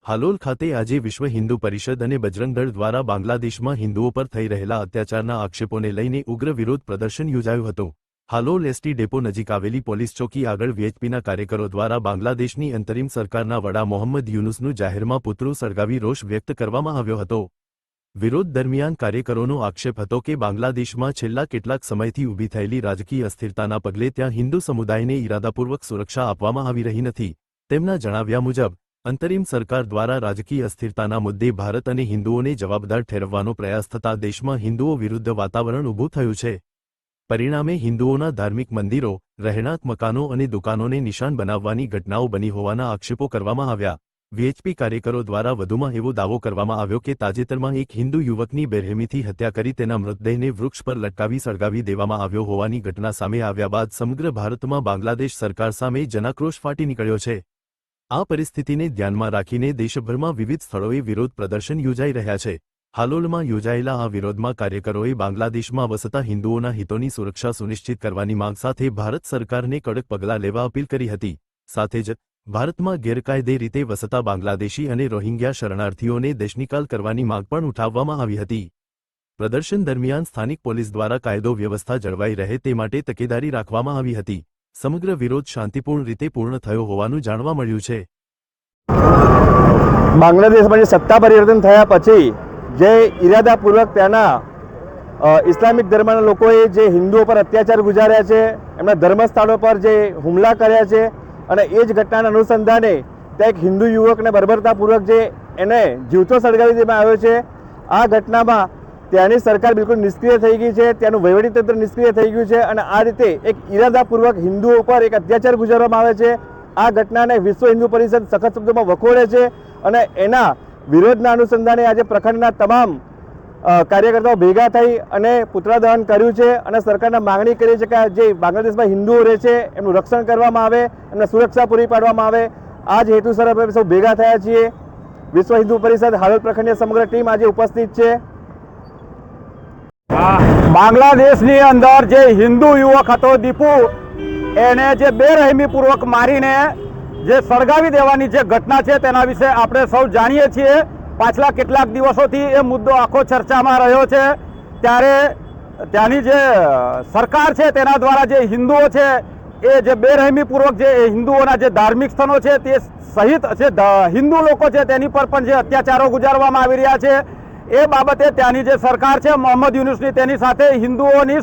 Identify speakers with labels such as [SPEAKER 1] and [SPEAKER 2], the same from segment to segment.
[SPEAKER 1] હાલોલ ખાતે આજે વિશ્વ હિન્દુ પરિષદ અને બજરંગ દળ દ્વારા બાંગ્લાદેશમાં હિન્દુઓ પર થઈ રહેલા અત્યાચારના આક્ષેપોને લઈને ઉગ્ર વિરોધ પ્રદર્શન યોજાયું હતું। હાલોલ એસટી ડેપો નજીક આવેલી પોલીસ ચોકી આગળ વીએચપીના કાર્યકરો દ્વારા બાંગ્લાદેશની અંતરિમ સરકારના વડા મોહમ્મદ યુનુસનું જાહેરમાં પુતળું સળગાવી રોષ વ્યક્ત કરવામાં આવ્યો હતો। વિરોધ દરમિયાન કાર્યકરોનો આક્ષેપ હતો કે બાંગ્લાદેશમાં છેલ્લા કેટલાક સમયથી ઊભી થયેલી રાજકીય અસ્થિરતાના પગલે ત્યાં હિન્દુ સમુદાયને ઇરાદાપૂર્વક સુરક્ષા આપવામાં આવી રહી નથી। તેમના જણાવ્યા મુજબ અંતરિમ સરકાર દ્વારા રાજકીય અસ્થિરતાના મુદ્દે ભારત અને હિન્દુઓને જવાબદાર ઠેરવવાનો પ્રયાસ થતા દેશમાં હિન્દુઓ વિરુદ્ધ વાતાવરણ ઊભું થયું છે। પરિણામે હિન્દુઓના ધાર્મિક મંદિરો, રહેણાંક મકાનો અને દુકાનોને નિશાન બનાવવાની ઘટનાઓ બની હોવાના આક્ષેપો કરવામાં આવ્યા। વીએચપી કાર્યકરો દ્વારા વધુમાં એવો દાવો કરવામાં આવ્યો કે તાજેતરમાં એક હિન્દુ યુવકની બેરહેમીથી હત્યા કરી તેના મૃતદેહને વૃક્ષ પર લટકાવી સળગાવી દેવામાં આવ્યો હોવાની ઘટના સામે આવ્યા બાદ સમગ્ર ભારતમાં બાંગ્લાદેશ સરકાર સામે જનાક્રોશ ફાટી નીકળ્યો છે। આ પરિસ્થિતિને ધ્યાનમાં રાખીને દેશભરમાં વિવિધ સ્થળોએ વિરોધ પ્રદર્શન યોજાઈ રહ્યા છે। હાલોલમાં યોજાયેલા આ વિરોધમાં કાર્યકરોએ બાંગ્લાદેશમાં વસતા હિન્દુઓના હિતોની સુરક્ષા સુનિશ્ચિત કરવાની માંગ સાથે ભારત સરકારને કડક પગલાં લેવા અપીલ કરી હતી। સાથે જ ભારતમાં ગેરકાયદે રીતે વસતા બાંગ્લાદેશી અને રોહિંગ્યા શરણાર્થીઓને દેશનિકાલ કરવાની માંગ પણ ઉઠાવવામાં આવી હતી। પ્રદર્શન દરમિયાન સ્થાનિક પોલીસ દ્વારા કાયદો વ્યવસ્થા જળવાઈ રહે તે માટે તકેદારી રાખવામાં આવી હતી। સમગ્ર વિરોધ શાંતિપૂર્ણ રીતે પૂર્ણ થયો હોવાનું જાણવા મળ્યું છે।
[SPEAKER 2] બાંગ્લાદેશમાં જે સત્તા પરિવર્તન થયા પછી જે ઇરાદાપૂર્વક ત્યાંના ઇસ્લામિક ધર્મના લોકોએ જે હિન્દુઓ પર અત્યાચાર ગુજાર્યા છે, એમના ધર્મસ્થળો પર જે હુમલા કર્યા છે અને એ જ ઘટનાના અનુસંધાને ત્યાં એક હિન્દુ યુવકને બર્બરતાપૂર્વક જે એને જીવતો સળગાવી દેવામાં આવ્યો છે। આ ઘટનામાં ત્યાંની સરકાર બિલકુલ નિષ્ક્રિય થઈ ગઈ છે, ત્યાંનું વહીવટીતંત્ર નિષ્ક્રિય થઈ ગયું છે અને આ રીતે એક ઇરાદાપૂર્વક હિન્દુઓ પર એક અત્યાચાર ગુજારવામાં આવે છે। આ ઘટનાને વિશ્વ હિન્દુ પરિષદ સખત શબ્દોમાં વખોડે છે અને એના વિરોધના અનુસંધાને આજે પ્રખંડના તમામ કાર્યકર્તાઓ ભેગા થઈ અને પુતળા દહન કર્યું છે અને સરકારના માંગણી કરી છે કે જે બાંગ્લાદેશમાં હિન્દુઓ રહે છે એમનું રક્ષણ કરવામાં આવે, એમને સુરક્ષા પૂરી પાડવામાં આવે। આ જ હેતુસર અમે સૌ ભેગા થયા છીએ। વિશ્વ હિન્દુ પરિષદ હાલોલ પ્રખંડની સમગ્ર ટીમ આજે ઉપસ્થિત છે।
[SPEAKER 3] બાંગ્લાદેશની અંદર જે હિન્દુ યુવક હતો દીપુ, એને જે બેરહેમીપૂર્વક મારીને જે સળગાવી દેવાની જે ઘટના છે તેના વિશે આપણે સૌ જાણીએ છીએ। પાછલા કેટલાક દિવસોથી એ મુદ્દો આખો ચર્ચામાં રહ્યો છે। ત્યારે ત્યાંની જે સરકાર છે તેના દ્વારા જે હિન્દુઓ છે એ જે બેરહેમીપૂર્વક જે હિન્દુઓના જે ધાર્મિક સ્થાનો છે તે સહિત જે હિન્દુ લોકો છે તેની પર પણ જે અત્યાચારો ગુજારવામાં આવી રહ્યા છે એ બાબતે ત્યાંની જે સરકાર છે મોહમ્મદ યુનુસની તેની સાથે હિન્દુઓની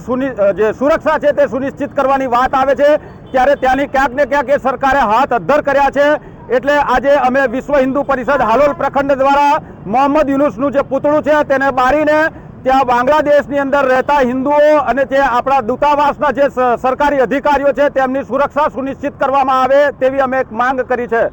[SPEAKER 3] જે સુરક્ષા છે તે સુનિશ્ચિત કરવાની વાત આવે છે ત્યારે ત્યાંની ક્યાંક ને ક્યાંક એ સરકારે હાથ અદ્ધર કર્યા છે। એટલે આજે અમે વિશ્વ હિન્દુ પરિષદ હાલોલ પ્રખંડ દ્વારા મોહમ્મદ યુનુસનું જે પુતળું છે તેને બારીને ત્યાં બાંગ્લાદેશની અંદર રહેતા હિન્દુઓ અને જે આપણા દૂતાવાસના જે સરકારી અધિકારીઓ છે તેમની સુરક્ષા સુનિશ્ચિત કરવામાં આવે તેવી અમે એક માંગ કરી છે।